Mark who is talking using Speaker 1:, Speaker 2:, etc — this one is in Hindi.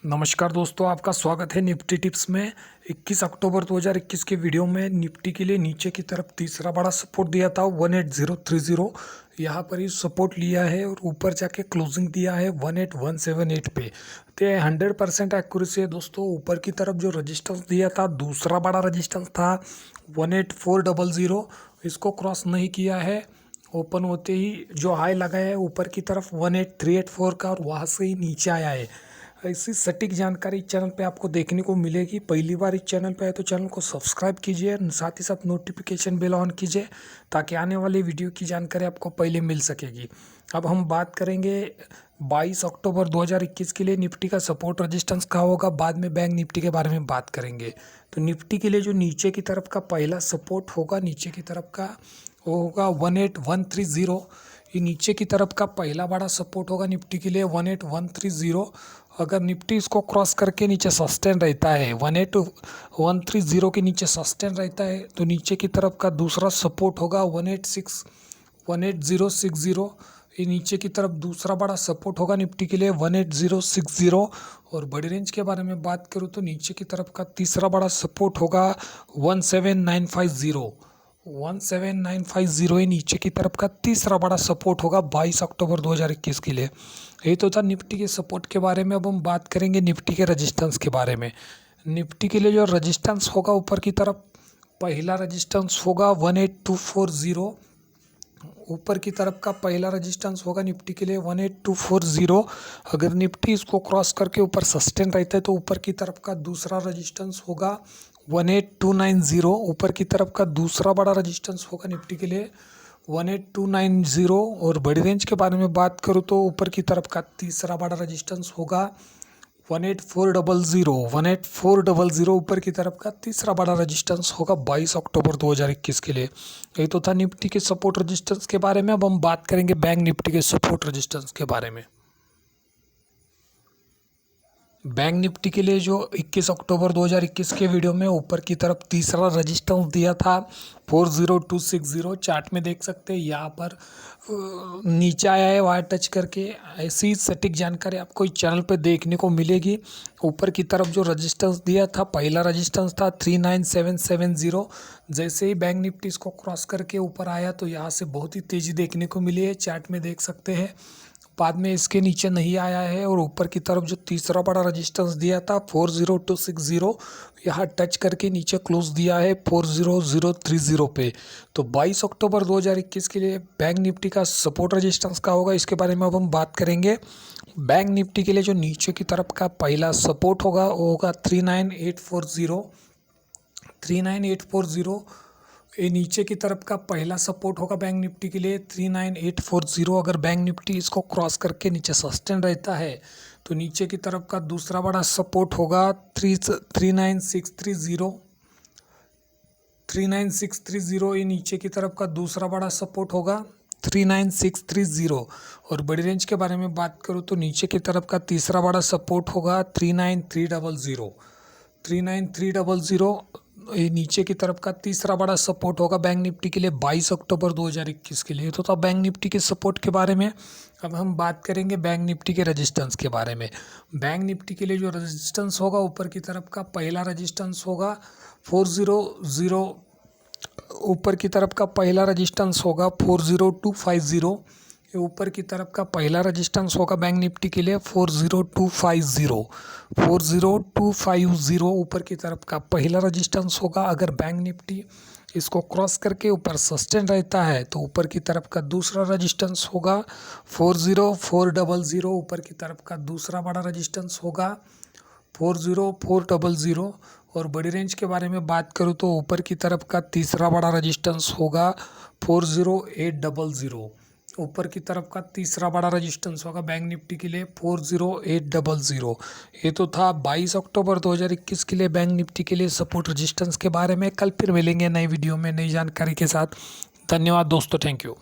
Speaker 1: नमस्कार दोस्तों, आपका स्वागत है निफ्टी टिप्स में। 21 अक्टूबर 2021 के वीडियो में निफ्टी के लिए नीचे की तरफ तीसरा बड़ा सपोर्ट दिया था 18030। यहाँ पर ही सपोर्ट लिया है और ऊपर जाके क्लोजिंग दिया है 18178 पे। तो 100% एक्यूरेसी है दोस्तों। ऊपर की तरफ जो रजिस्टेंस दिया था, दूसरा बड़ा रजिस्टेंस था 18400, इसको क्रॉस नहीं किया है। ओपन होते ही जो हाई लगा है ऊपर की तरफ 18384 का, और वहाँ से ही नीचे आया है। ऐसी सटीक जानकारी चैनल पे आपको देखने को मिलेगी। पहली बार इस चैनल पे है तो चैनल को सब्सक्राइब कीजिए, साथ ही साथ नोटिफिकेशन बेल ऑन कीजिए ताकि आने वाली वीडियो की जानकारी आपको पहले मिल सकेगी। अब हम बात करेंगे 22 अक्टूबर 2021 के लिए निफ्टी का सपोर्ट रेजिस्टेंस कहाँ होगा। बाद में बैंक निफ्टी के बारे में बात करेंगे। तो निफ्टी के लिए जो नीचे की तरफ का पहला सपोर्ट होगा, नीचे की तरफ का वो होगा 18130। ये नीचे की तरफ का पहला बड़ा सपोर्ट होगा निफ्टी के लिए 18130। अगर निफ्टी इसको क्रॉस करके नीचे सस्टेन रहता है, 18130 के नीचे सस्टेन रहता है, तो नीचे की तरफ का दूसरा सपोर्ट होगा 18060। ये नीचे की तरफ दूसरा बड़ा सपोर्ट होगा निफ्टी के लिए 18060। और बड़ी रेंज के बारे में बात करूँ तो नीचे की तरफ का तीसरा बड़ा सपोर्ट होगा 17950। 17950 ही नीचे की तरफ का तीसरा बड़ा सपोर्ट होगा 22 अक्टूबर 2021 के लिए। यही तो था निफ्टी के सपोर्ट के बारे में। अब हम बात करेंगे निफ्टी के रजिस्टेंस के बारे में। निफ्टी के लिए जो रजिस्टेंस होगा ऊपर की तरफ, पहला रजिस्टेंस होगा 18240। ऊपर की तरफ का पहला रजिस्टेंस होगा निफ्टी के लिए 18240। अगर निफ्टी इसको क्रॉस करके ऊपर सस्टेन रहता है तो ऊपर की तरफ का दूसरा रजिस्टेंस होगा 18290। ऊपर की तरफ का दूसरा बड़ा रजिस्टेंस होगा निफ्टी के लिए 18290। और बड़ी रेंज के बारे में बात करूँ तो ऊपर की तरफ का तीसरा बड़ा रजिस्टेंस होगा 18400। 18400 ऊपर की तरफ का तीसरा बड़ा रजिस्टेंस होगा 22 अक्टूबर 2021 के लिए। यही तो था निफ्टी के सपोर्ट रजिस्टेंस के बारे में। अब हम बात करेंगे बैंक निफ्टी के सपोर्ट रजिस्टेंस के बारे में। बैंक निफ्टी के लिए जो 21 अक्टूबर 2021 के वीडियो में ऊपर की तरफ तीसरा रजिस्टेंस दिया था 40260। चार्ट में देख सकते हैं यहाँ पर नीचे आया है वायर टच करके। ऐसी सटीक जानकारी आपको इस चैनल पे देखने को मिलेगी। ऊपर की तरफ जो रजिस्टेंस दिया था, पहला रजिस्टेंस था 39770। जैसे ही बैंक निफ्टी इसको क्रॉस करके ऊपर आया तो यहाँ से बहुत ही तेज़ी देखने को मिली है, चार्ट में देख सकते हैं। बाद में इसके नीचे नहीं आया है और ऊपर की तरफ जो तीसरा बड़ा रजिस्टेंस दिया था 40260, यहाँ टच करके नीचे क्लोज दिया है 40030 पे। तो 22 अक्टूबर 2021 के लिए बैंक निफ्टी का सपोर्ट रजिस्टेंस का होगा, इसके बारे में अब हम बात करेंगे। बैंक निफ्टी के लिए जो नीचे की तरफ का पहला सपोर्ट होगा वो होगा 39840। 39840 ये नीचे की तरफ का पहला सपोर्ट होगा बैंक निफ्टी के लिए 39840। अगर बैंक निफ्टी इसको क्रॉस करके नीचे सस्टेन रहता है तो नीचे की तरफ का दूसरा बड़ा सपोर्ट होगा 39630। 39630 ये नीचे की तरफ का दूसरा बड़ा सपोर्ट होगा 39630। और बड़ी रेंज के बारे में बात करूँ तो नीचे की तरफ का तीसरा बड़ा सपोर्ट होगा 39300। 39300 ये नीचे की तरफ का तीसरा बड़ा सपोर्ट होगा बैंक निफ्टी के लिए 22 अक्टूबर 2021 के लिए। तो था बैंक निफ्टी के सपोर्ट के बारे में। अब हम बात करेंगे बैंक निफ्टी के रेजिस्टेंस के बारे में। बैंक निफ्टी के लिए जो रेजिस्टेंस होगा ऊपर की तरफ का पहला रेजिस्टेंस होगा 400। ऊपर की तरफ का पहला रेजिस्टेंस होगा 40250। ये ऊपर की तरफ का पहला रेजिस्टेंस होगा बैंक निफ्टी के लिए 40250। 40250 ऊपर की तरफ का पहला रेजिस्टेंस होगा। अगर बैंक निफ्टी इसको क्रॉस करके ऊपर सस्टेन रहता है तो ऊपर की तरफ का दूसरा रेजिस्टेंस होगा 40400। ऊपर की तरफ का दूसरा बड़ा रेजिस्टेंस होगा 40400। और बड़ी रेंज के बारे में बात करूँ तो ऊपर की तरफ का तीसरा बड़ा रेजिस्टेंस होगा 40800। ऊपर की तरफ का तीसरा बड़ा रेजिस्टेंस होगा बैंक निफ्टी के लिए 40800। ये तो था 22 अक्टूबर 2021 के लिए बैंक निफ्टी के लिए सपोर्ट रेजिस्टेंस के बारे में। कल फिर मिलेंगे नई वीडियो में नई जानकारी के साथ। धन्यवाद दोस्तों, थैंक यू।